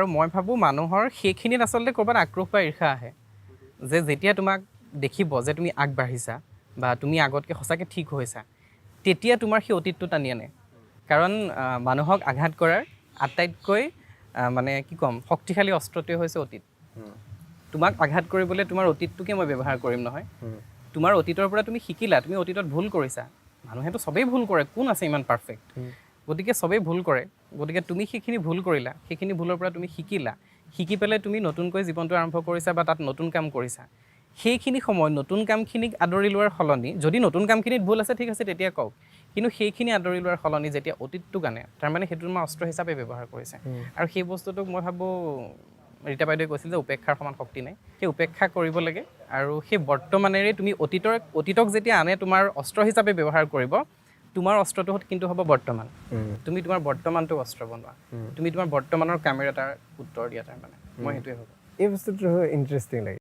আৰু মই ভাবোঁ মানুহৰ সেইখিনিত আচলতে ক'ৰবাত আক্ৰোশ বা ঈৰ্ষা আহে যে যেতিয়া তোমাক দেখিব যে তুমি আগবাঢ়িছা বা তুমি আগতকৈ সঁচাকৈ ঠিক হৈছা, তেতিয়া তোমাৰ সেই অতীতটো টানি আনে। কাৰণ মানুহক আঘাত কৰাৰ আটাইতকৈ মানে কি ক'ম শক্তিশালী অস্ত্ৰটোৱে হৈছে অতীত। তোমাক আঘাত কৰিবলৈ তোমাৰ অতীতটোকে মই ব্যৱহাৰ কৰিম নহয়। তোমাৰ অতীতৰ পৰা তুমি শিকিলা, তুমি অতীতত ভুল কৰিছা। মানুহেতো চবেই ভুল কৰে, কোন আছে ইমান পাৰফেক্ট? গতিকে চবেই ভুল কৰে, গতিকে তুমি সেইখিনি ভুল কৰিলা, সেইখিনি ভুলৰ পৰা তুমি শিকিলা, শিকি পেলাই তুমি নতুনকৈ জীৱনটো আৰম্ভ কৰিছা বা তাত নতুন কাম কৰিছা। সেইখিনি সময় নতুন কামখিনিক আদৰি লোৱাৰ সলনি, যদি নতুন কামখিনিত ভুল আছে ঠিক আছে তেতিয়া কওক, কিন্তু সেইখিনি আদৰি লোৱাৰ সলনি যেতিয়া অতীতটোক আনে, তাৰমানে সেইটো তোমাৰ অস্ত্ৰ হিচাপে ব্যৱহাৰ কৰিছে। আৰু সেই বস্তুটোক মই ভাবোঁ ৰীতা বাইদেৱে কৈছিল যে উপেক্ষাৰ সমান শক্তি নাই। সেই উপেক্ষা কৰিব লাগে আৰু সেই বৰ্তমানেৰে তুমি অতীতক যেতিয়া আনে তোমাৰ অস্ত্ৰ হিচাপে ব্যৱহাৰ কৰিব, তোমাৰ অস্ত্ৰটো কিন্তু হ'ব বৰ্তমান। তুমি তোমাৰ বৰ্তমানটো অস্ত্ৰ বনোৱা, তুমি তোমাৰ বৰ্তমানৰ কামেৰে তাৰ উত্তৰ দিয়া, তাৰমানে মই সেইটোৱে ভাবোঁ। এই বস্তুটো ইণ্টাৰেষ্টিং লাগে।